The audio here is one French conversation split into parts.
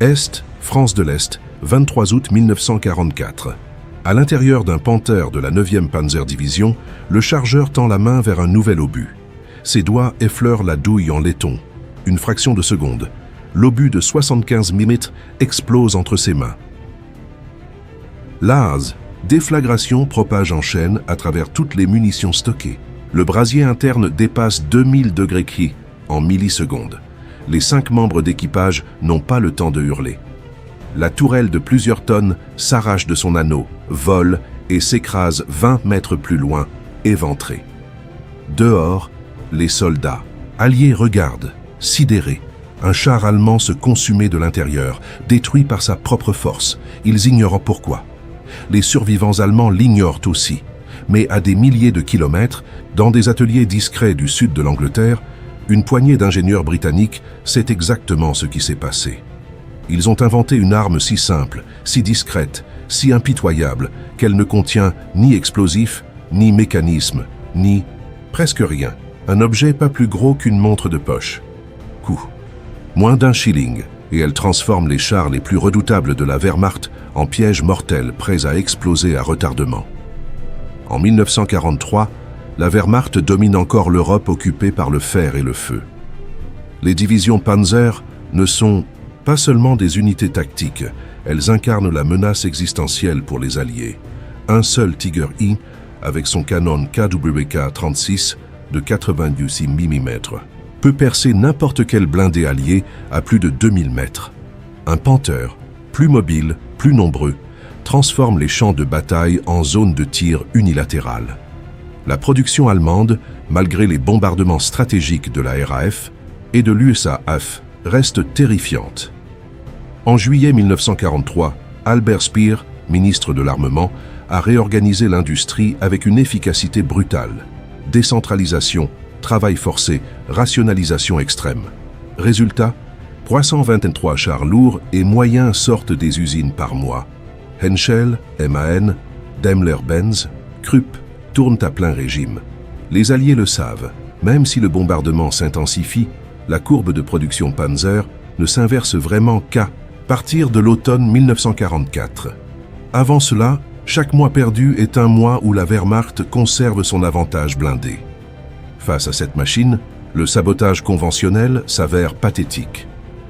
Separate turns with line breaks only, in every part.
Est, France de l'Est, 23 août 1944. À l'intérieur d'un Panther de la 9e Panzerdivision, le chargeur tend la main vers un nouvel obus. Ses doigts effleurent la douille en laiton. Une fraction de seconde. L'obus de 75 mm explose entre ses mains. L'AS, déflagration propage en chaîne à travers toutes les munitions stockées. Le brasier interne dépasse 2000 degrés Kelvin en millisecondes. Les 5 membres d'équipage n'ont pas le temps de hurler. La tourelle de plusieurs tonnes s'arrache de son anneau, vole et s'écrase 20 mètres plus loin, éventrée. Dehors, les soldats, alliés regardent, sidérés. Un char allemand se consumait de l'intérieur, détruit par sa propre force. Ils ignorent pourquoi. Les survivants allemands l'ignorent aussi. Mais à des milliers de kilomètres, dans des ateliers discrets du sud de l'Angleterre, une poignée d'ingénieurs britanniques sait exactement ce qui s'est passé. Ils ont inventé une arme si simple, si discrète, si impitoyable, qu'elle ne contient ni explosifs, ni mécanisme, ni presque rien. Un objet pas plus gros qu'une montre de poche. Coût. Moins d'1 shilling, et elle transforme les chars les plus redoutables de la Wehrmacht en pièges mortels prêts à exploser à retardement. En 1943, la Wehrmacht domine encore l'Europe occupée par le fer et le feu. Les divisions Panzer ne sont pas seulement des unités tactiques, elles incarnent la menace existentielle pour les Alliés. Un seul Tiger I, avec son canon KWK-36 de 96 mm, peut percer n'importe quel blindé allié à plus de 2000 mètres. Un Panther, plus mobile, plus nombreux, transforme les champs de bataille en zones de tir unilatérales. La production allemande, malgré les bombardements stratégiques de la RAF et de l'USAF, reste terrifiante. En juillet 1943, Albert Speer, ministre de l'Armement, a réorganisé l'industrie avec une efficacité brutale. Décentralisation, travail forcé, rationalisation extrême. Résultat, 323 chars lourds et moyens sortent des usines par mois. Henschel, MAN, Daimler-Benz, Krupp tournent à plein régime. Les Alliés le savent, même si le bombardement s'intensifie, la courbe de production Panzer ne s'inverse vraiment qu'à partir de l'automne 1944. Avant cela, chaque mois perdu est un mois où la Wehrmacht conserve son avantage blindé. Face à cette machine, le sabotage conventionnel s'avère pathétique.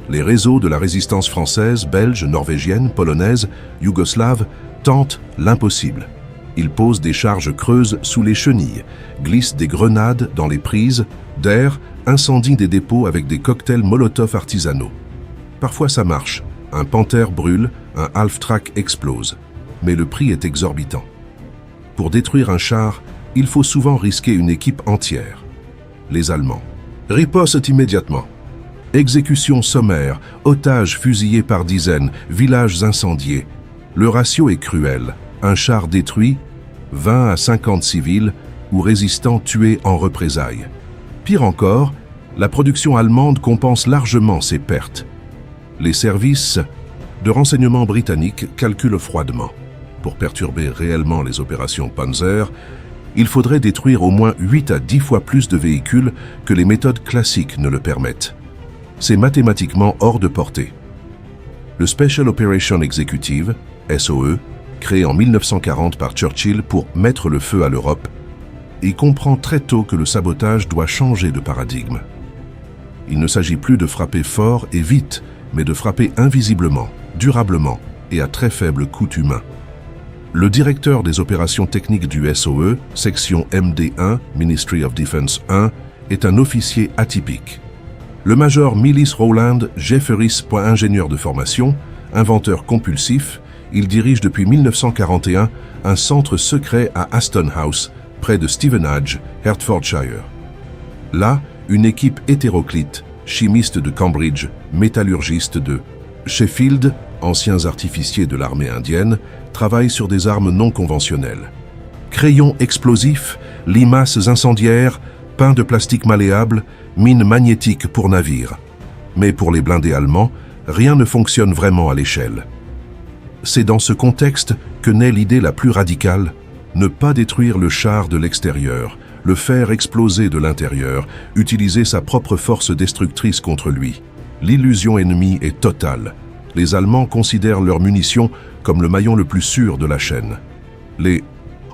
Les réseaux de la résistance française, belge, norvégienne, polonaise, yougoslave tentent l'impossible. Ils posent des charges creuses sous les chenilles, glissent des grenades dans les prises d'air, incendient des dépôts avec des cocktails Molotov artisanaux. Parfois ça marche, un Panther brûle, un half-track explose, mais le prix est exorbitant. Pour détruire un char, il faut souvent risquer une équipe entière. Les Allemands ripostent immédiatement. Exécutions sommaires, otages fusillés par dizaines, villages incendiés. Le ratio est cruel. Un char détruit, 20 à 50 civils ou résistants tués en représailles. Pire encore, la production allemande compense largement ces pertes. Les services de renseignement britanniques calculent froidement. Pour perturber réellement les opérations Panzer, il faudrait détruire au moins 8 à 10 fois plus de véhicules que les méthodes classiques ne le permettent. C'est mathématiquement hors de portée. Le Special Operation Executive, SOE, créé en 1940 par Churchill pour mettre le feu à l'Europe, et comprend très tôt que le sabotage doit changer de paradigme. Il ne s'agit plus de frapper fort et vite, mais de frapper invisiblement, durablement et à très faible coût humain. Le directeur des opérations techniques du SOE, section MD1, Ministry of Defense 1, est un officier atypique. Le major Millis Rowland Jefferies, ingénieur de formation, inventeur compulsif, il dirige depuis 1941 un centre secret à Aston House, près de Stevenage, Hertfordshire. Là, une équipe hétéroclite, chimiste de Cambridge, métallurgiste de Sheffield, anciens artificiers de l'armée indienne, travaille sur des armes non conventionnelles. Crayons explosifs, limaces incendiaires, pain de plastique malléable, mines magnétiques pour navires. Mais pour les blindés allemands, rien ne fonctionne vraiment à l'échelle. C'est dans ce contexte que naît l'idée la plus radicale, ne pas détruire le char de l'extérieur, le faire exploser de l'intérieur, utiliser sa propre force destructrice contre lui. L'illusion ennemie est totale. Les Allemands considèrent leurs munitions comme le maillon le plus sûr de la chaîne. Les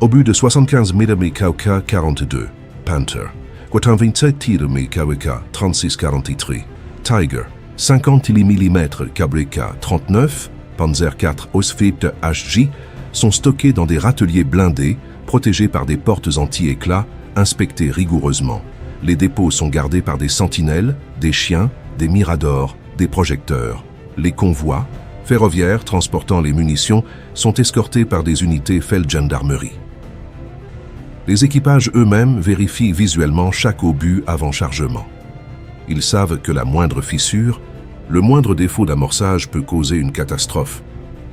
obus de 75 mm KK-42, Panther, 87 mm KWK-36-43, Tiger, 50 mm KWK-39, Panzer IV Ausfebte HJ, sont stockés dans des râteliers blindés, protégés par des portes anti-éclats, inspectés rigoureusement. Les dépôts sont gardés par des sentinelles, des chiens, des miradors, des projecteurs. Les convois, ferroviaires transportant les munitions, sont escortés par des unités Feldgendarmerie. Les équipages eux-mêmes vérifient visuellement chaque obus avant chargement. Ils savent que la moindre fissure, le moindre défaut d'amorçage peut causer une catastrophe.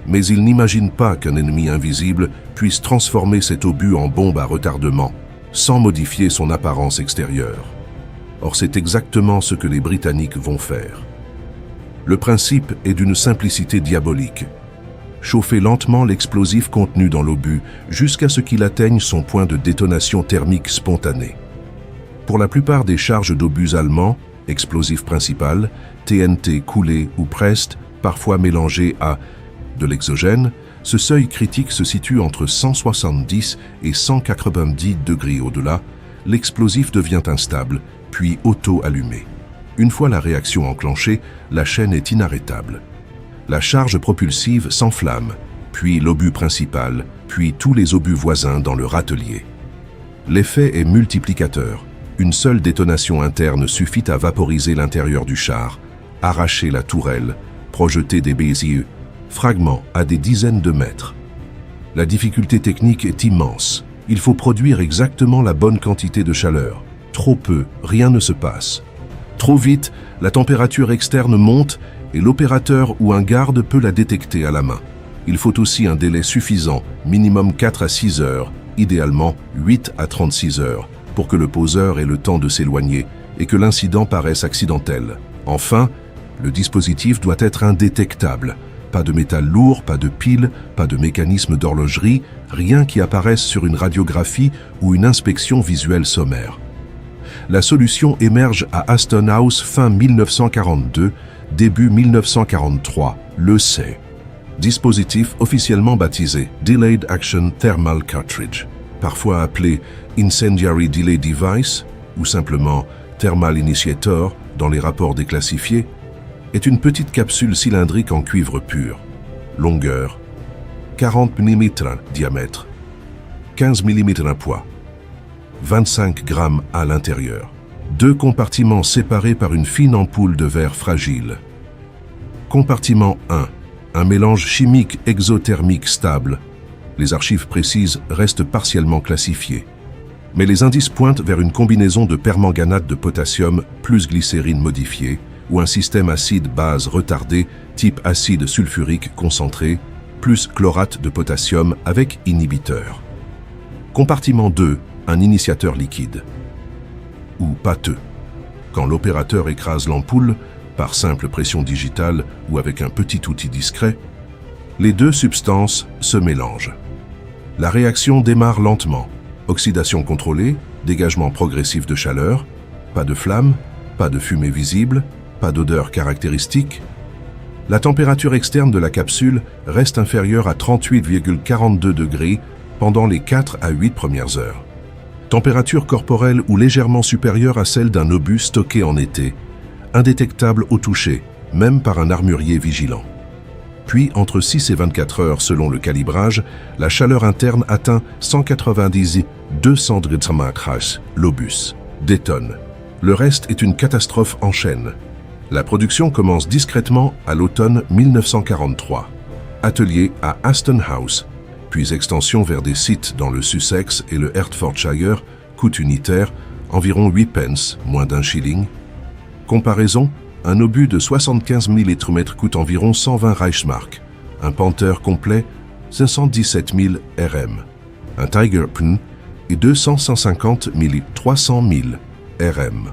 Mais ils n'imaginent pas qu'un ennemi invisible puisse transformer cet obus en bombe à retardement, sans modifier son apparence extérieure. Or, c'est exactement ce que les Britanniques vont faire. Le principe est d'une simplicité diabolique. Chauffer lentement l'explosif contenu dans l'obus jusqu'à ce qu'il atteigne son point de détonation thermique spontanée. Pour la plupart des charges d'obus allemands, explosif principal, TNT coulé ou pressed, parfois mélangé à de l'exogène, ce seuil critique se situe entre 170 et 190 degrés au-delà, l'explosif devient instable, puis auto-allumé. Une fois la réaction enclenchée, la chaîne est inarrêtable. La charge propulsive s'enflamme, puis l'obus principal, puis tous les obus voisins dans le râtelier. L'effet est multiplicateur. Une seule détonation interne suffit à vaporiser l'intérieur du char, arracher la tourelle, projeter des béziers, fragments à des dizaines de mètres. La difficulté technique est immense. Il faut produire exactement la bonne quantité de chaleur. Trop peu, rien ne se passe. Trop vite, la température externe monte et l'opérateur ou un garde peut la détecter à la main. Il faut aussi un délai suffisant, minimum 4 à 6 heures, idéalement 8 à 36 heures, pour que le poseur ait le temps de s'éloigner et que l'incident paraisse accidentel. Enfin, le dispositif doit être indétectable. Pas de métal lourd, pas de piles, pas de mécanisme d'horlogerie, rien qui apparaisse sur une radiographie ou une inspection visuelle sommaire. La solution émerge à Aston House fin 1942, début 1943, le C. Dispositif officiellement baptisé Delayed Action Thermal Cartridge, parfois appelé Incendiary Delay Device ou simplement Thermal Initiator dans les rapports déclassifiés, est une petite capsule cylindrique en cuivre pur. Longueur 40 mm diamètre, 15 mm poids, 25 grammes à l'intérieur. 2 compartiments séparés par une fine ampoule de verre fragile. Compartiment 1. Un mélange chimique exothermique stable. Les archives précises restent partiellement classifiées. Mais les indices pointent vers une combinaison de permanganate de potassium plus glycérine modifiée ou un système acide-base retardé type acide sulfurique concentré plus chlorate de potassium avec inhibiteur. Compartiment 2. Un initiateur liquide. Ou pâteux. Quand l'opérateur écrase l'ampoule, par simple pression digitale ou avec un petit outil discret, les deux substances se mélangent. La réaction démarre lentement. Oxydation contrôlée, dégagement progressif de chaleur, pas de flamme, pas de fumée visible, pas d'odeur caractéristique. La température externe de la capsule reste inférieure à 38,42 degrés pendant les 4 à 8 premières heures. Température corporelle ou légèrement supérieure à celle d'un obus stocké en été, indétectable au toucher, même par un armurier vigilant. Puis, entre 6 et 24 heures selon le calibrage, la chaleur interne atteint 190-200 degrés, l'obus détonne. Le reste est une catastrophe en chaîne. La production commence discrètement à l'automne 1943. Atelier à Aston House, puis extension vers des sites dans le Sussex et le Hertfordshire, coût unitaire, environ 8 pence, moins d'un shilling. Comparaison, un obus de 75 mm coûte environ 120 Reichsmark, un Panther complet, 517 000 RM, un Tiger PN et 200-150 000 300 000 RM.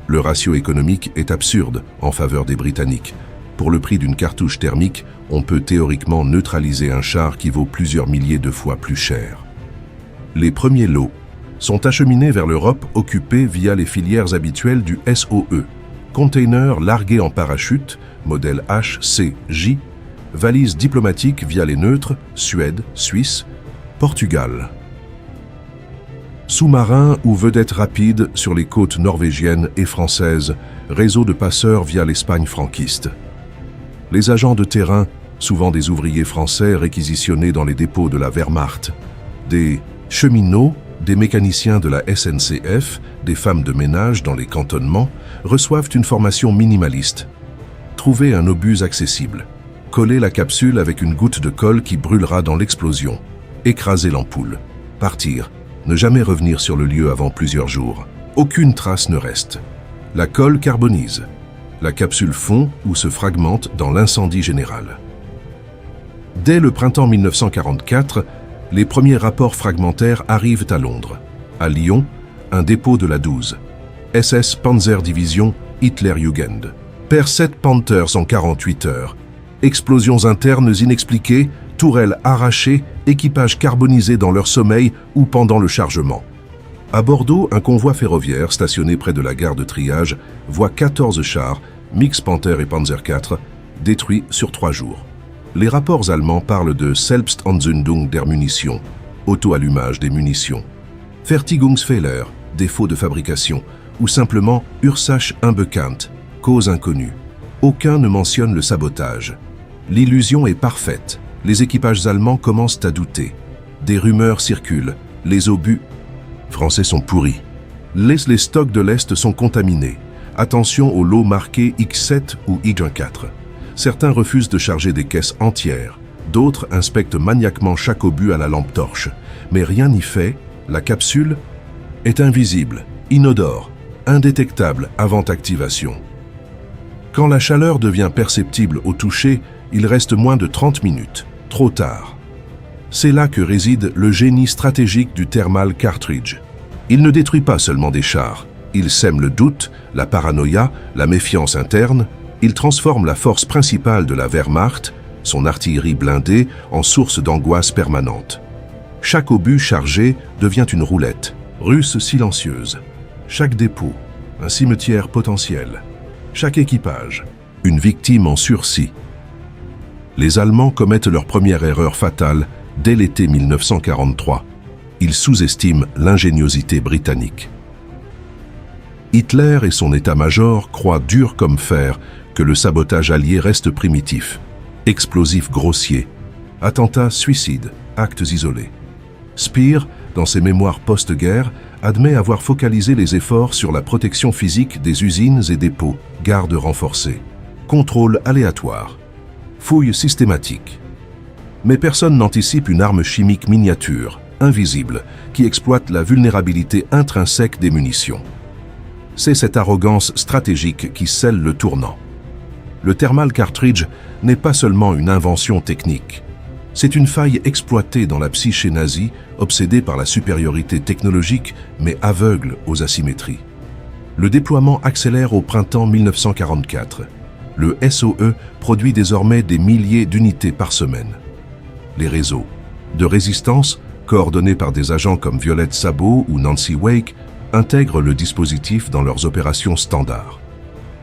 Le ratio économique est absurde en faveur des Britanniques. Pour le prix d'une cartouche thermique, on peut théoriquement neutraliser un char qui vaut plusieurs milliers de fois plus cher. Les premiers lots sont acheminés vers l'Europe occupée via les filières habituelles du SOE, container largué en parachute, modèle HCJ valise diplomatique via les neutres, Suède, Suisse, Portugal. Sous-marin ou vedette rapide sur les côtes norvégiennes et françaises, réseau de passeurs via l'Espagne franquiste. Les agents de terrain, souvent des ouvriers français réquisitionnés dans les dépôts de la Wehrmacht, des cheminots, des mécaniciens de la SNCF, des femmes de ménage dans les cantonnements, reçoivent une formation minimaliste. Trouver un obus accessible. Coller la capsule avec une goutte de colle qui brûlera dans l'explosion. Écraser l'ampoule. Partir. Ne jamais revenir sur le lieu avant plusieurs jours. Aucune trace ne reste. La colle carbonise. La capsule fond ou se fragmente dans l'incendie général. Dès le printemps 1944, les premiers rapports fragmentaires arrivent à Londres. À Lyon, un dépôt de la 12. SS Panzer Division Hitlerjugend. Perd 7 Panthers en 48 heures. Explosions internes inexpliquées, tourelles arrachées, équipages carbonisés dans leur sommeil ou pendant le chargement. À Bordeaux, un convoi ferroviaire stationné près de la gare de triage voit 14 chars, Mix Panther et Panzer IV, détruits sur 3 jours. Les rapports allemands parlent de Selbstanzündung der Munition, auto-allumage des munitions, Fertigungsfehler, défaut de fabrication, ou simplement Ursache unbekannt, cause inconnue. Aucun ne mentionne le sabotage. L'illusion est parfaite. Les équipages allemands commencent à douter. Des rumeurs circulent. Les obus français sont pourris. Les stocks de l'Est sont contaminés. Attention aux lots marqués X7 ou Y4. Certains refusent de charger des caisses entières. D'autres inspectent maniaquement chaque obus à la lampe torche. Mais rien n'y fait. La capsule est invisible, inodore, indétectable avant activation. Quand la chaleur devient perceptible au toucher, il reste moins de 30 minutes. Trop tard. C'est là que réside le génie stratégique du thermal cartridge. Il ne détruit pas seulement des chars. Il sème le doute, la paranoïa, la méfiance interne. Il transforme la force principale de la Wehrmacht, son artillerie blindée, en source d'angoisse permanente. Chaque obus chargé devient une roulette, russe silencieuse. Chaque dépôt, un cimetière potentiel. Chaque équipage, une victime en sursis. Les Allemands commettent leur première erreur fatale dès l'été 1943. Ils sous-estiment l'ingéniosité britannique. Hitler et son état-major croient dur comme fer que le sabotage allié reste primitif, explosif grossier, attentats, suicides, actes isolés. Speer, dans ses mémoires post-guerre, admet avoir focalisé les efforts sur la protection physique des usines et dépôts, gardes renforcés, contrôle aléatoire, fouilles systématiques. Mais personne n'anticipe une arme chimique miniature, invisible, qui exploite la vulnérabilité intrinsèque des munitions. C'est cette arrogance stratégique qui scelle le tournant. Le thermal cartridge n'est pas seulement une invention technique. C'est une faille exploitée dans la psyché nazie, obsédée par la supériorité technologique, mais aveugle aux asymétries. Le déploiement accélère au printemps 1944. Le SOE produit désormais des milliers d'unités par semaine. Les réseaux de résistance, coordonnés par des agents comme Violette Sabot ou Nancy Wake, intègrent le dispositif dans leurs opérations standards.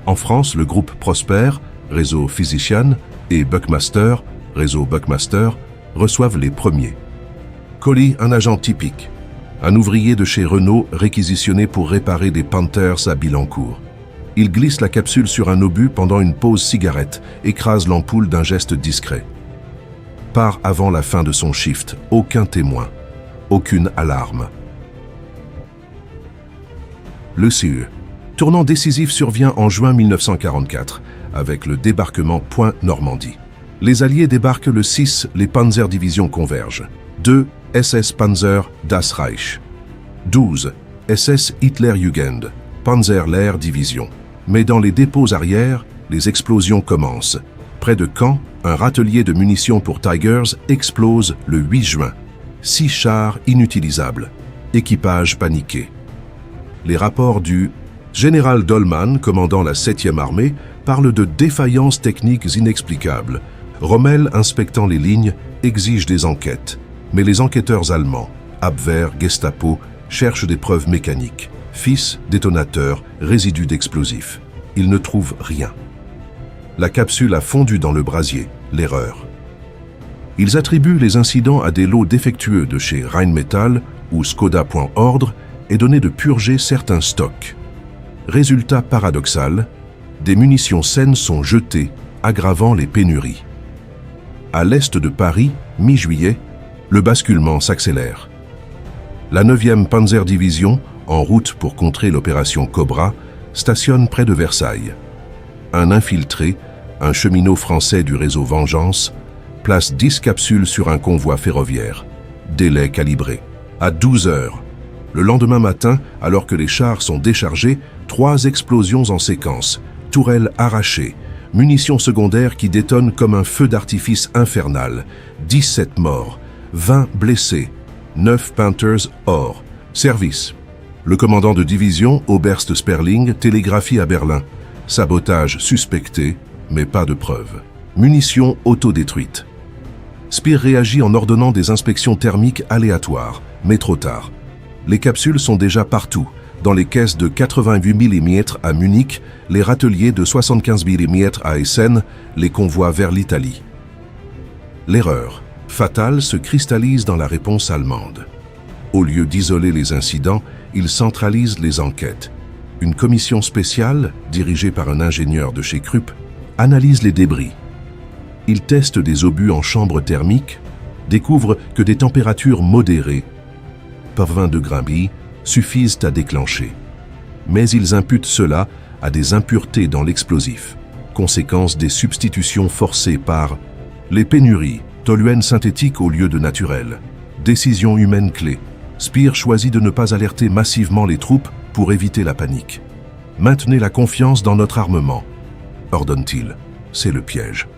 En France, le groupe Prosper, réseau Physician, et Buckmaster, réseau Buckmaster, reçoivent les premiers. Colli, un agent typique. Un ouvrier de chez Renault réquisitionné pour réparer des Panthers à Bilancourt. Il glisse la capsule sur un obus pendant une pause cigarette, écrase l'ampoule d'un geste discret. Part avant la fin de son shift, aucun témoin, aucune alarme. Le CE. Tournant décisif survient en juin 1944, avec le débarquement Point Normandie. Les Alliés débarquent le 6, les Panzer Divisions convergent. 2, SS Panzer Das Reich. 12, SS Hitlerjugend, Panzer Lehr Division. Mais dans les dépôts arrière, les explosions commencent. Près de Caen, un râtelier de munitions pour Tigers explose le 8 juin. 6 chars inutilisables. Équipage paniqué. Les rapports du général Dollmann, commandant la 7e armée, parlent de défaillances techniques inexplicables. Rommel, inspectant les lignes, exige des enquêtes. Mais les enquêteurs allemands, Abwehr, Gestapo, cherchent des preuves mécaniques. Fils, détonateurs, résidus d'explosifs. Ils ne trouvent rien. La capsule a fondu dans le brasier. l'erreur. Ils attribuent les incidents à des lots défectueux de chez Rheinmetall ou Skoda.ordre et donnaient de purger certains stocks. Résultat paradoxal, des munitions saines sont jetées, aggravant les pénuries. À l'est de Paris, mi-juillet, le basculement s'accélère. La 9e Panzerdivision, en route pour contrer l'opération Cobra, stationne près de Versailles. Un infiltré, un cheminot français du réseau Vengeance, place 10 capsules sur un convoi ferroviaire. Délai calibré. À 12 heures. Le lendemain matin, alors que les chars sont déchargés, 3 explosions en séquence, tourelles arrachées, munitions secondaires qui détonnent comme un feu d'artifice infernal, 17 morts, 20 blessés, 9 Panthers hors. Service. Le commandant de division, Oberst Sperling, télégraphie à Berlin. Sabotage suspecté, mais pas de preuves. Munitions autodétruites. Speer réagit en ordonnant des inspections thermiques aléatoires, mais trop tard. Les capsules sont déjà partout, dans les caisses de 88 mm à Munich, les râteliers de 75 mm à Essen, les convois vers l'Italie. L'erreur fatale se cristallise dans la réponse allemande. Au lieu d'isoler les incidents, ils centralisent les enquêtes. Une commission spéciale, dirigée par un ingénieur de chez Krupp, analyse les débris. Ils testent des obus en chambre thermique, découvrent que des températures modérées, par 20 degrés, suffisent à déclencher. Mais ils imputent cela à des impuretés dans l'explosif, conséquence des substitutions forcées par les pénuries, toluène synthétique au lieu de naturel, décision humaine clé. Speer choisit de ne pas alerter massivement les troupes pour éviter la panique. Maintenez la confiance dans notre armement, ordonne-t-il. C'est le piège.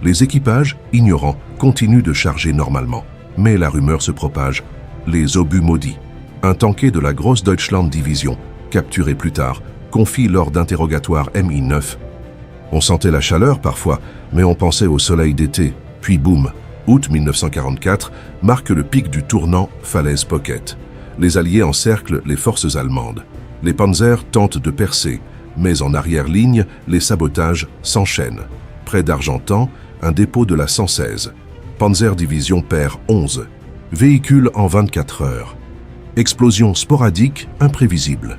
Les équipages, ignorants, continuent de charger normalement. Mais la rumeur se propage. Les obus maudits. Un tanké de la Grosse Deutschland Division, capturé plus tard, confie lors d'interrogatoires Mi-9. On sentait la chaleur parfois, mais on pensait au soleil d'été. Puis boum, août 1944 marque le pic du tournant Falaise Pocket. Les Alliés encerclent les forces allemandes. Les Panzers tentent de percer, mais en arrière-ligne, les sabotages s'enchaînent. Près d'Argentan, un dépôt de la 116. Panzerdivision perd 11. Véhicule en 24 heures. Explosion sporadique, imprévisible.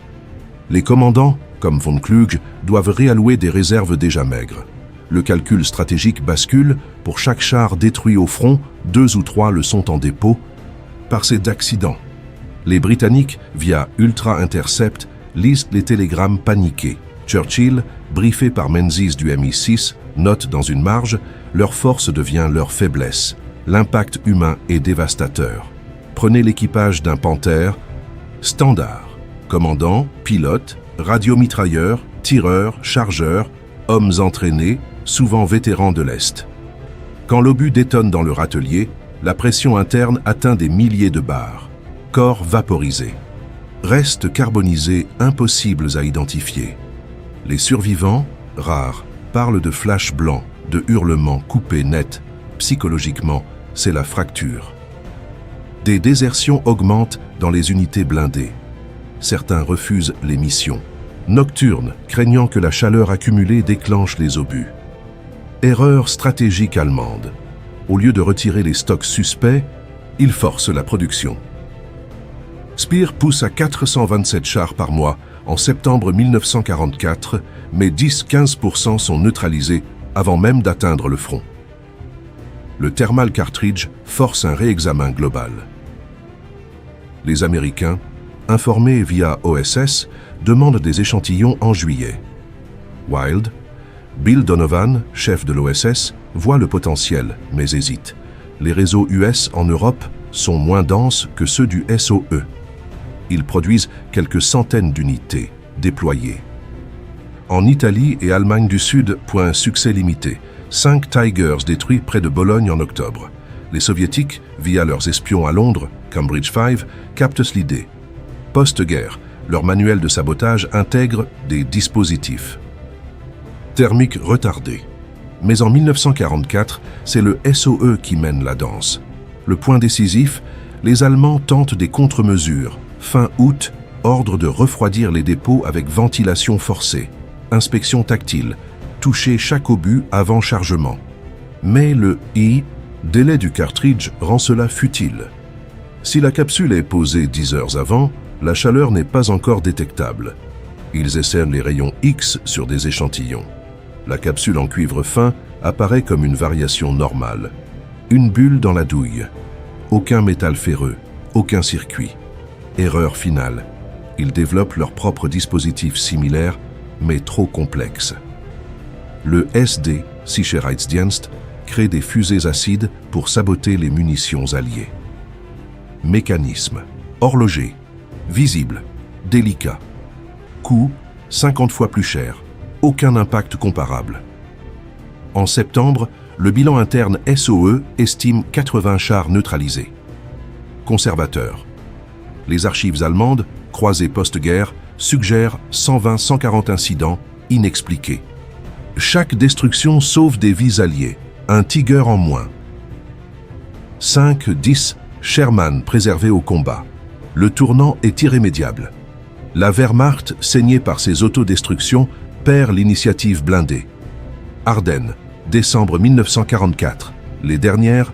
Les commandants, comme von Kluge, doivent réallouer des réserves déjà maigres. Le calcul stratégique bascule, pour chaque char détruit au front, 2 ou 3 le sont en dépôt, par ces d'accidents. Les Britanniques, via Ultra Intercept, lisent les télégrammes paniqués. Churchill, briefé par Menzies du Mi-6, note dans une marge, leur force devient leur faiblesse. L'impact humain est dévastateur. Prenez l'équipage d'un Panther, standard, commandant, pilote, radiomitrailleur, tireur, chargeur, hommes entraînés, souvent vétérans de l'Est. Quand l'obus détonne dans le râtelier, la pression interne atteint des milliers de bars. Corps vaporisés. Restes carbonisés impossibles à identifier. Les survivants, rares, parlent de flashs blancs, de hurlements coupés nets. Psychologiquement, c'est la fracture. Des désertions augmentent dans les unités blindées. Certains refusent les missions. Nocturnes, craignant que la chaleur accumulée déclenche les obus. Erreur stratégique allemande. Au lieu de retirer les stocks suspects, ils forcent la production. Speer pousse à 427 chars par mois en septembre 1944, mais 10-15% sont neutralisés avant même d'atteindre le front. Le thermal cartridge force un réexamen global. Les Américains, informés via OSS, demandent des échantillons en juillet. Wild, Bill Donovan, chef de l'OSS, voit le potentiel, mais hésite. Les réseaux US en Europe sont moins denses que ceux du SOE. Ils produisent quelques centaines d'unités déployées. En Italie et Allemagne du Sud, point succès limité. 5 Tigers détruits près de Bologne en octobre. Les Soviétiques, via leurs espions à Londres, Cambridge 5, captent l'idée. Post-guerre, leur manuel de sabotage intègre des dispositifs thermiques retardés. Mais en 1944, c'est le SOE qui mène la danse. Le point décisif, les Allemands tentent des contre-mesures. Fin août, ordre de refroidir les dépôts avec ventilation forcée. Inspection tactile. Toucher chaque obus avant chargement. Mais le délai du cartridge rend cela futile. Si la capsule est posée 10 heures avant, la chaleur n'est pas encore détectable. Ils essaient les rayons X sur des échantillons. La capsule en cuivre fin apparaît comme une variation normale. Une bulle dans la douille. Aucun métal ferreux, aucun circuit. Erreur finale. Ils développent leur propre dispositif similaire, mais trop complexe. Le SD, Sicherheitsdienst, crée des fusées acides pour saboter les munitions alliées. Mécanisme. Horloger. Visible. Délicat. Coût, 50 fois plus cher. Aucun impact comparable. En septembre, le bilan interne SOE estime 80 chars neutralisés. Conservateur. Les archives allemandes, croisées post-guerre, suggèrent 120-140 incidents inexpliqués. Chaque destruction sauve des vies alliées, un Tiger en moins. 5-10 Sherman préservés au combat. Le tournant est irrémédiable. La Wehrmacht, saignée par ses autodestructions, perd l'initiative blindée. Ardennes, décembre 1944. Les dernières.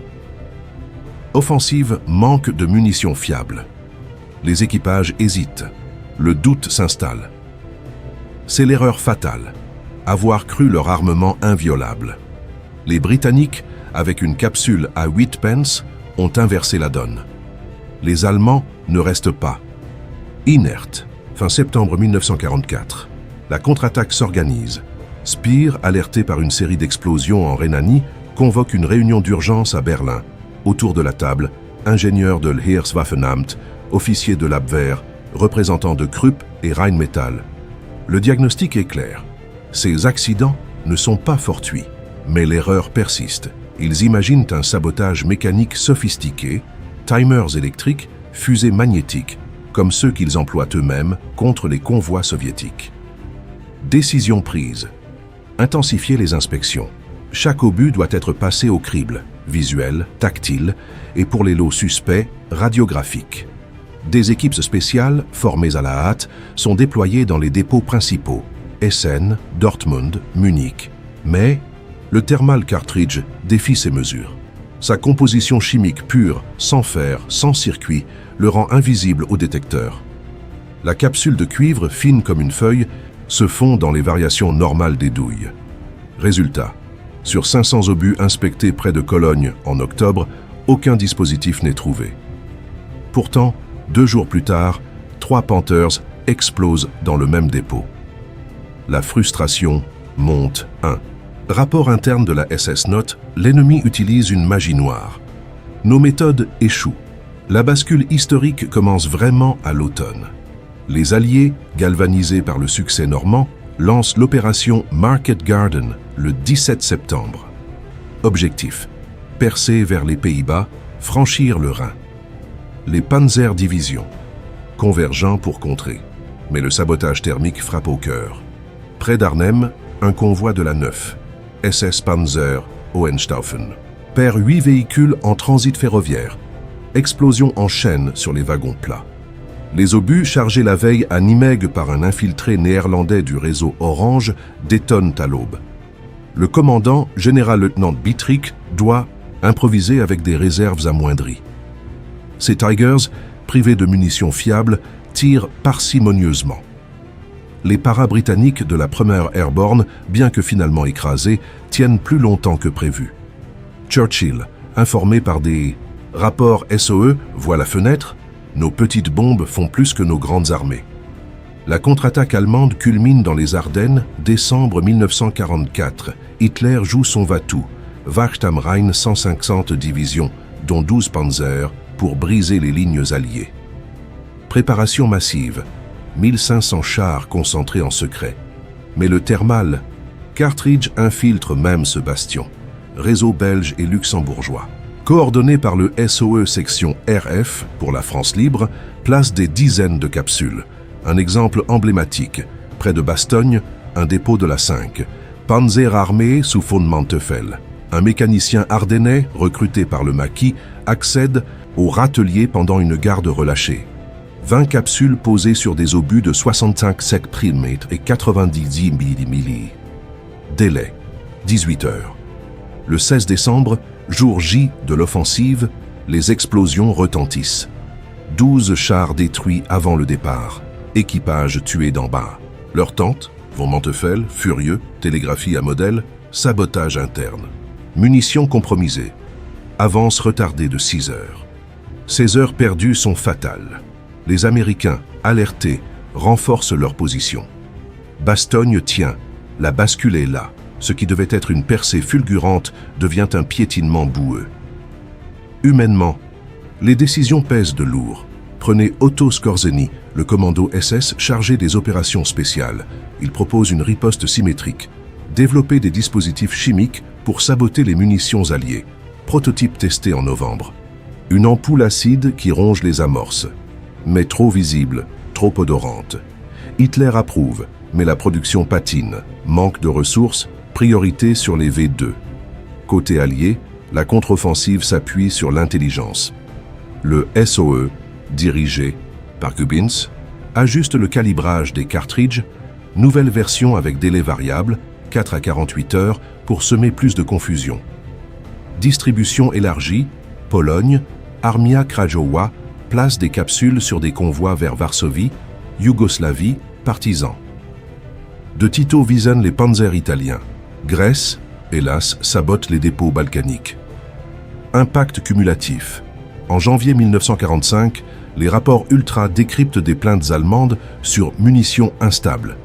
Offensive manque de munitions fiables. Les équipages hésitent. Le doute s'installe. C'est l'erreur fatale. Avoir cru leur armement inviolable. Les Britanniques, avec une capsule à 8 pence, ont inversé la donne. Les Allemands ne restent pas. Inertes, fin septembre 1944. La contre-attaque s'organise. Speer, alerté par une série d'explosions en Rhénanie, convoque une réunion d'urgence à Berlin. Autour de la table, ingénieurs de l'Heereswaffenamt, officiers de l'Abwehr, représentants de Krupp et Rheinmetall. Le diagnostic est clair. Ces accidents ne sont pas fortuits, mais l'erreur persiste. Ils imaginent un sabotage mécanique sophistiqué, timers électriques, fusées magnétiques, comme ceux qu'ils emploient eux-mêmes contre les convois soviétiques. Décision prise. Intensifier les inspections. Chaque obus doit être passé au crible, visuel, tactile, et pour les lots suspects, radiographiques. Des équipes spéciales, formées à la hâte, sont déployées dans les dépôts principaux, Essen, Dortmund, Munich. Mais le thermal cartridge défie ces mesures. Sa composition chimique pure, sans fer, sans circuit, le rend invisible au détecteur. La capsule de cuivre, fine comme une feuille, se fond dans les variations normales des douilles. Résultat, sur 500 obus inspectés près de Cologne en octobre, aucun dispositif n'est trouvé. Pourtant, 2 jours plus tard, 3 Panthers explosent dans le même dépôt. La frustration monte 1. Rapport interne de la SS Note, l'ennemi utilise une magie noire. Nos méthodes échouent. La bascule historique commence vraiment à l'automne. Les Alliés, galvanisés par le succès normand, lancent l'opération Market Garden le 17 septembre. Objectif: percer vers les Pays-Bas, franchir le Rhin. Les Panzer-Divisions, convergents pour contrer. Mais le sabotage thermique frappe au cœur. Près d'Arnhem, un convoi de la 9, SS Panzer Hohenstaufen, perd 8 véhicules en transit ferroviaire. Explosion en chaîne sur les wagons plats. Les obus chargés la veille à Nimègue par un infiltré néerlandais du réseau Orange détonnent à l'aube. Le commandant, général-lieutenant Bittrick, doit improviser avec des réserves amoindries. Ces Tigers, privés de munitions fiables, tirent parcimonieusement. Les para-britanniques de la première Airborne, bien que finalement écrasés, tiennent plus longtemps que prévu. Churchill, informé par des rapports SOE, voit la fenêtre. Nos petites bombes font plus que nos grandes armées. La contre-attaque allemande culmine dans les Ardennes, décembre 1944. Hitler joue son va-tout, Wacht am Rhein 150 divisions, dont 12 panzers, pour briser les lignes alliées. Préparation massive, 1500 chars concentrés en secret. Mais le thermal, Cartridge infiltre même ce bastion. Réseau belge et luxembourgeois. Coordonné par le SOE section RF pour la France libre, place des dizaines de capsules. Un exemple emblématique, près de Bastogne, un dépôt de la 5. Panzer armé sous von Manteuffel. Un mécanicien ardennais, recruté par le maquis, accède au râtelier pendant une garde relâchée. 20 capsules posées sur des obus de 65 sec mm et 90 mm. Délai, 18 heures. Le 16 décembre, jour J de l'offensive, les explosions retentissent. 12 chars détruits avant le départ, équipage tué d'en bas. Leur tente, von Manteuffel, furieux, télégraphie à modèle, sabotage interne. Munitions compromisées. Avance retardée de 6 heures. Ces heures perdues sont fatales. Les Américains, alertés, renforcent leur position. Bastogne tient, la bascule est là. Ce qui devait être une percée fulgurante devient un piétinement boueux. Humainement, les décisions pèsent de lourd. Prenez Otto Skorzeny, le commando SS chargé des opérations spéciales. Il propose une riposte symétrique. Développer des dispositifs chimiques pour saboter les munitions alliées. Prototype testé en novembre. Une ampoule acide qui ronge les amorces. Mais trop visible, trop odorante. Hitler approuve, mais la production patine. Manque de ressources, priorité sur les V2. Côté allié, la contre-offensive s'appuie sur l'intelligence. Le SOE, dirigé par Göbbins, ajuste le calibrage des cartridges, nouvelle version avec délai variable, 4 à 48 heures, pour semer plus de confusion. Distribution élargie, Pologne, Armia Krajowa place des capsules sur des convois vers Varsovie, Yougoslavie, partisans. De Tito visent les panzers italiens. Grèce, hélas, sabote les dépôts balkaniques. Impact cumulatif. En janvier 1945, les rapports ultra décryptent des plaintes allemandes sur munitions instables.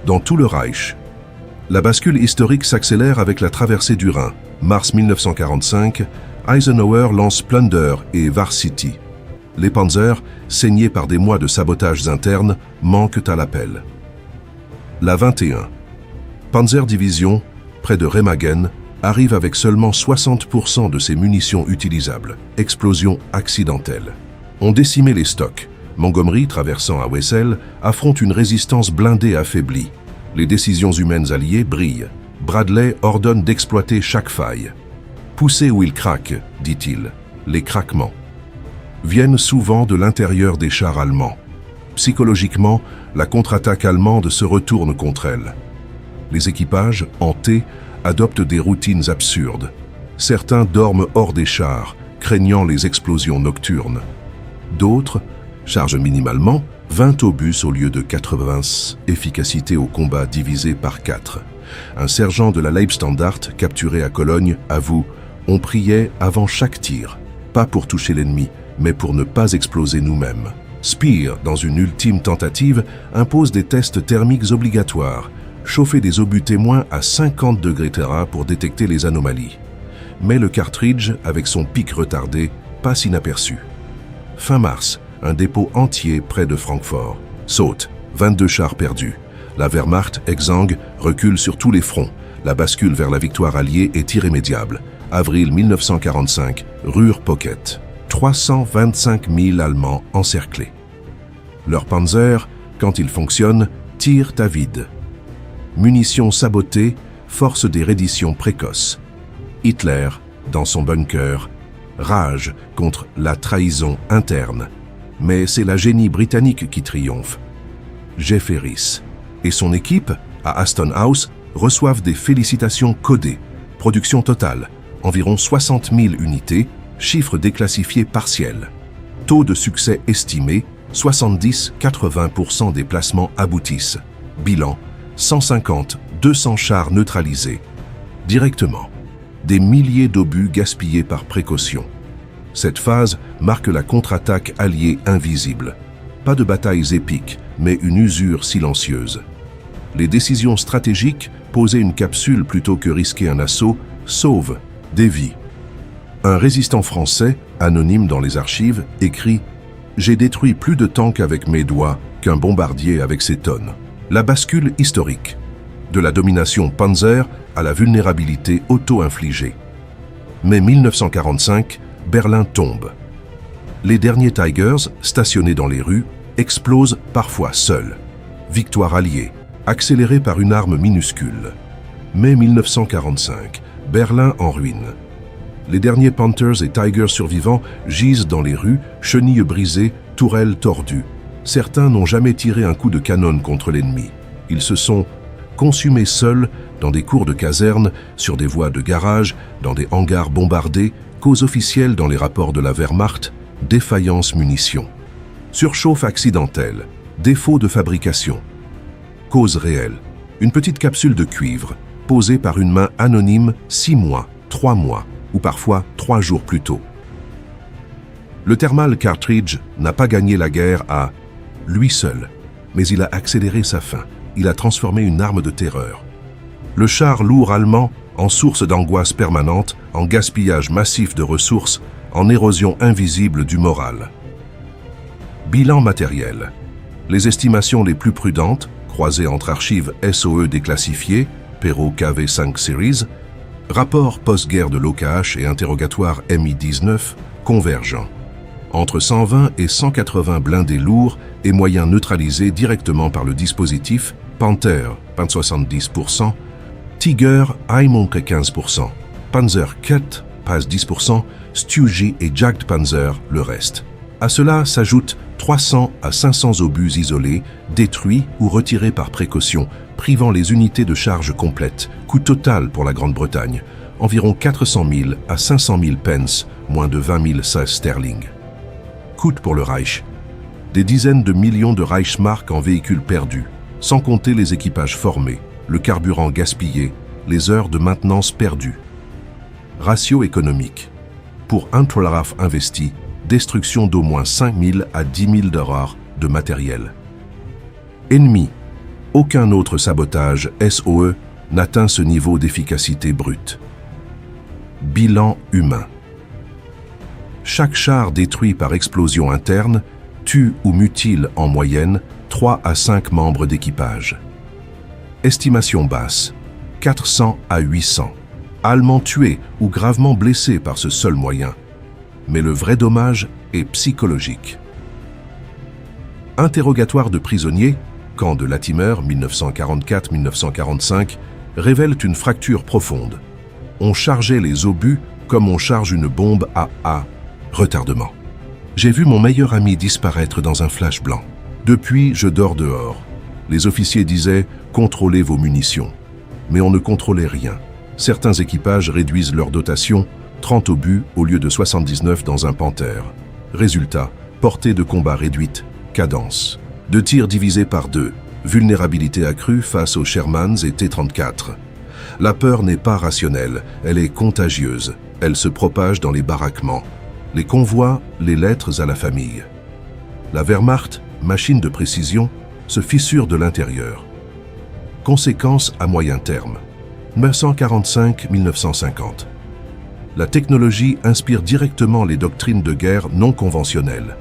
Dans tout le Reich, la bascule historique s'accélère avec la traversée du Rhin. Mars 1945, Eisenhower lance Plunder et Varsity. Les panzers, saignés par des mois de sabotages internes, manquent à l'appel. La 21. Panzer Division, près de Remagen, arrive avec seulement 60% de ses munitions utilisables. Explosion accidentelle. On décimait les stocks. Montgomery, traversant à Wesel, affronte une résistance blindée affaiblie. Les décisions humaines alliées brillent. Bradley ordonne d'exploiter chaque faille. « Poussez où il craque », dit-il. Les craquements viennent souvent de l'intérieur des chars allemands. Psychologiquement, la contre-attaque allemande se retourne contre elle. Les équipages, hantés, adoptent des routines absurdes. Certains dorment hors des chars, craignant les explosions nocturnes. D'autres chargent minimalement 20 obus au lieu de 80, efficacité au combat divisée par 4. Un sergent de la Leibstandarte, capturé à Cologne, avoue « On priait avant chaque tir, pas pour toucher l'ennemi, mais pour ne pas exploser nous-mêmes ». Speer, dans une ultime tentative, impose des tests thermiques obligatoires, chauffer des obus témoins à 50 degrés terrain pour détecter les anomalies. Mais le cartridge, avec son pic retardé, passe inaperçu. Fin mars, un dépôt entier près de Francfort saute, 22 chars perdus. La Wehrmacht, exsangue, recule sur tous les fronts. La bascule vers la victoire alliée est irrémédiable. Avril 1945, Ruhr-Pocket. 325 000 Allemands encerclés. Leurs panzers, quand ils fonctionnent, tirent à vide. Munitions sabotées, force des redditions précoces. Hitler, dans son bunker, rage contre la trahison interne. Mais c'est la génie britannique qui triomphe. Jefferis et son équipe, à Aston House, reçoivent des félicitations codées. Production totale, environ 60 000 unités, chiffre déclassifié partiel. Taux de succès estimé, 70-80% des placements aboutissent. Bilan, 150-200 chars neutralisés. Directement, des milliers d'obus gaspillés par précaution. Cette phase marque la contre-attaque alliée invisible. Pas de batailles épiques, mais une usure silencieuse. Les décisions stratégiques, poser une capsule plutôt que risquer un assaut, sauvent des vies. Un résistant français, anonyme dans les archives, écrit « J'ai détruit plus de tanks avec mes doigts qu'un bombardier avec ses tonnes ». La bascule historique. De la domination panzer à la vulnérabilité auto-infligée. Mai 1945, Berlin tombe. Les derniers Tigers, stationnés dans les rues, explosent parfois seuls. Victoire alliée, accélérée par une arme minuscule. Mai 1945, Berlin en ruine. Les derniers Panthers et Tigers survivants gisent dans les rues, chenilles brisées, tourelles tordues. Certains n'ont jamais tiré un coup de canon contre l'ennemi. Ils se sont consumés seuls dans des cours de caserne, sur des voies de garage, dans des hangars bombardés, cause officielle dans les rapports de la Wehrmacht, défaillance munitions. Surchauffe accidentelle, défaut de fabrication. Cause réelle, une petite capsule de cuivre, posée par une main anonyme 6 mois, 3 mois, ou parfois 3 jours plus tôt. Le thermal cartridge n'a pas gagné la guerre à lui seul, mais il a accéléré sa fin. Il a transformé une arme de terreur. Le char lourd allemand en source d'angoisse permanente, en gaspillage massif de ressources, en érosion invisible du moral. Bilan matériel. Les estimations les plus prudentes, croisées entre archives SOE déclassifiées, Perot KV5 Series, rapports post-guerre de l'OKH et interrogatoires Mi-19, convergents. Entre 120 et 180 blindés lourds et moyens neutralisés directement par le dispositif, Panther, 70%, Tiger, Heimonke 15%, Panzer IV, passe 10%, Stugey et Jagdpanzer, le reste. À cela s'ajoutent 300 à 500 obus isolés, détruits ou retirés par précaution, privant les unités de charge complète. Coût total pour la Grande-Bretagne, environ 400 000 à 500 000 pence, moins de 20 000 16 sterling. Coût pour le Reich. Des dizaines de millions de Reichsmark en véhicules perdus, sans compter les équipages formés, le carburant gaspillé, les heures de maintenance perdues. Ratio économique. Pour un Trollraff investi, destruction d'au moins 5 000 à 10 000 dollars de matériel. Ennemi. Aucun autre sabotage SOE n'atteint ce niveau d'efficacité brute. Bilan humain. Chaque char détruit par explosion interne tue ou mutile en moyenne 3 à 5 membres d'équipage. Estimation basse, 400 à 800. Allemands tués ou gravement blessés par ce seul moyen. Mais le vrai dommage est psychologique. Interrogatoire de prisonniers, camp de Latimer 1944-1945, révèlent une fracture profonde. On chargeait les obus comme on charge une bombe à retardement. J'ai vu mon meilleur ami disparaître dans un flash blanc. Depuis, je dors dehors. Les officiers disaient « contrôlez vos munitions ». Mais on ne contrôlait rien. Certains équipages réduisent leur dotation, 30 obus au lieu de 79 dans un Panther. Résultat, portée de combat réduite, cadence. 2 tirs divisés par 2, vulnérabilité accrue face aux Shermans et T-34. La peur n'est pas rationnelle, elle est contagieuse. Elle se propage dans les baraquements. Les convois, les lettres à la famille. La Wehrmacht, machine de précision, se fissure de l'intérieur. Conséquences à moyen terme. 1945-1950. La technologie inspire directement les doctrines de guerre non conventionnelles.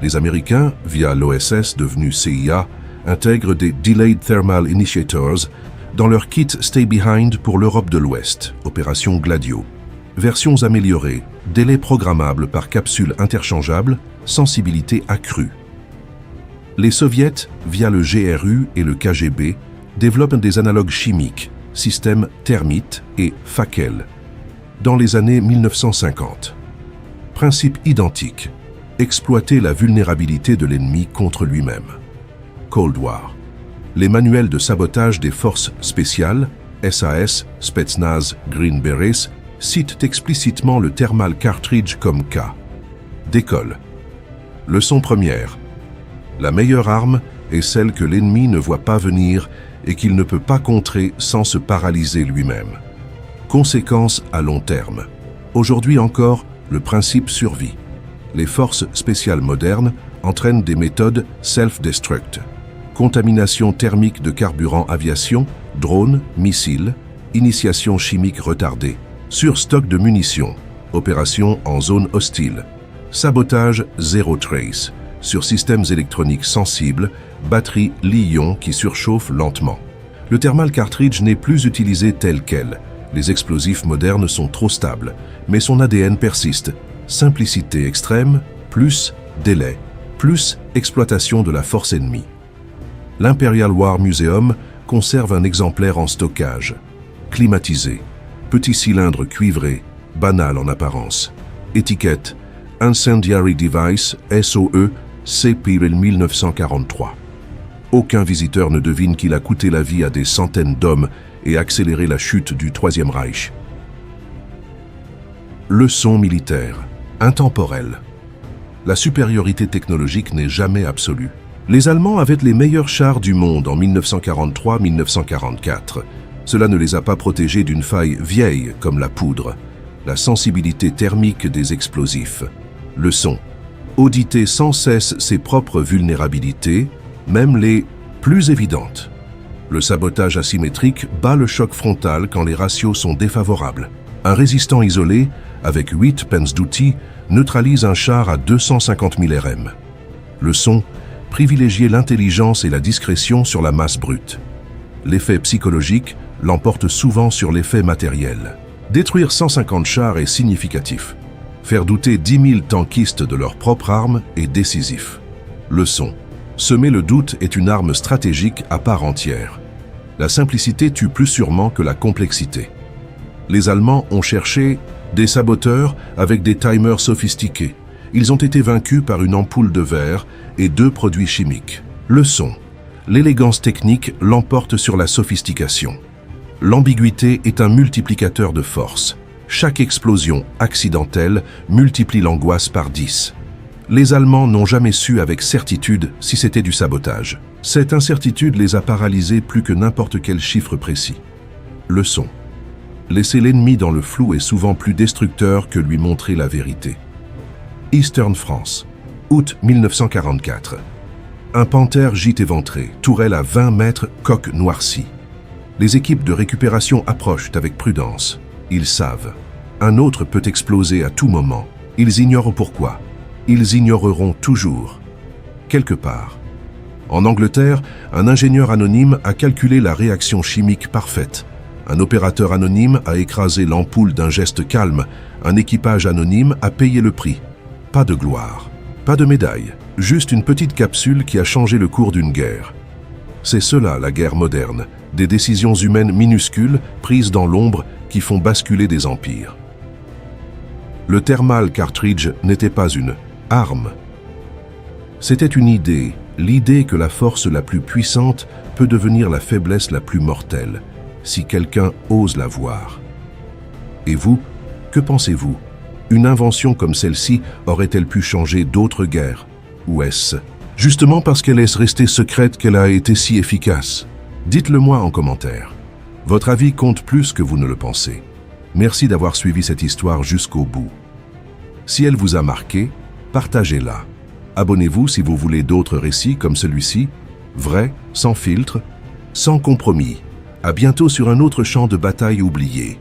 Les Américains, via l'OSS devenu CIA, intègrent des Delayed Thermal Initiators dans leur kit Stay Behind pour l'Europe de l'Ouest, opération Gladio. Versions améliorées, délai programmable par capsule interchangeable, sensibilité accrue. Les Soviets, via le GRU et le KGB, développent des analogues chimiques, systèmes thermite et Fakel, dans les années 1950. Principe identique, exploiter la vulnérabilité de l'ennemi contre lui-même. Cold War. Les manuels de sabotage des forces spéciales, SAS, Spetsnaz, Green Berets, citent explicitement le thermal cartridge comme cas. Décolle. Leçon première. La meilleure arme est celle que l'ennemi ne voit pas venir et qu'il ne peut pas contrer sans se paralyser lui-même. Conséquences à long terme. Aujourd'hui encore, le principe survit. Les forces spéciales modernes entraînent des méthodes self-destruct. Contamination thermique de carburant aviation, drones, missiles, initiation chimique retardée, surstock de munitions, opération en zone hostile, sabotage zéro trace, sur systèmes électroniques sensibles, batterie Li-ion qui surchauffe lentement. Le thermal cartridge n'est plus utilisé tel quel. Les explosifs modernes sont trop stables, mais son ADN persiste. Simplicité extrême, plus délai, plus exploitation de la force ennemie. L'Imperial War Museum conserve un exemplaire en stockage. Climatisé, petit cylindre cuivré, banal en apparence. Étiquette Incendiary Device SOE C-PIL 1943. Aucun visiteur ne devine qu'il a coûté la vie à des centaines d'hommes et accéléré la chute du Troisième Reich. Leçon militaire, intemporelle. La supériorité technologique n'est jamais absolue. Les Allemands avaient les meilleurs chars du monde en 1943-1944. Cela ne les a pas protégés d'une faille vieille comme la poudre, la sensibilité thermique des explosifs. Leçon. Auditer sans cesse ses propres vulnérabilités, même les plus évidentes. Le sabotage asymétrique bat le choc frontal quand les ratios sont défavorables. Un résistant isolé, avec 8 pence d'outils, neutralise un char à 250 000 RM. Leçon. Privilégier l'intelligence et la discrétion sur la masse brute. L'effet psychologique l'emporte souvent sur l'effet matériel. Détruire 150 chars est significatif. Faire douter 10 000 tankistes de leurs propres armes est décisif. Leçon. Semer le doute est une arme stratégique à part entière. La simplicité tue plus sûrement que la complexité. Les Allemands ont cherché des saboteurs avec des timers sophistiqués. Ils ont été vaincus par une ampoule de verre et 2 produits chimiques. Leçon. L'élégance technique l'emporte sur la sophistication. L'ambiguïté est un multiplicateur de force. Chaque explosion accidentelle multiplie l'angoisse par 10. Les Allemands n'ont jamais su avec certitude si c'était du sabotage. Cette incertitude les a paralysés plus que n'importe quel chiffre précis. Leçon. Laisser l'ennemi dans le flou est souvent plus destructeur que lui montrer la vérité. Eastern France, août 1944. Un panthère gîte éventré, tourelle à 20 mètres, coque noircie. Les équipes de récupération approchent avec prudence. Ils savent. Un autre peut exploser à tout moment. Ils ignorent pourquoi. Ils ignoreront toujours. Quelque part. En Angleterre, un ingénieur anonyme a calculé la réaction chimique parfaite. Un opérateur anonyme a écrasé l'ampoule d'un geste calme. Un équipage anonyme a payé le prix. Pas de gloire, pas de médaille, juste une petite capsule qui a changé le cours d'une guerre. C'est cela la guerre moderne, des décisions humaines minuscules prises dans l'ombre qui font basculer des empires. Le thermal cartridge n'était pas une arme. C'était une idée, l'idée que la force la plus puissante peut devenir la faiblesse la plus mortelle, si quelqu'un ose la voir. Et vous, que pensez-vous ? Une invention comme celle-ci aurait-elle pu changer d'autres guerres? Ou est-ce justement parce qu'elle est restée secrète qu'elle a été si efficace? Dites-le moi en commentaire. Votre avis compte plus que vous ne le pensez. Merci d'avoir suivi cette histoire jusqu'au bout. Si elle vous a marqué, partagez-la. Abonnez-vous si vous voulez d'autres récits comme celui-ci, vrais, sans filtre, sans compromis. À bientôt sur un autre champ de bataille oublié.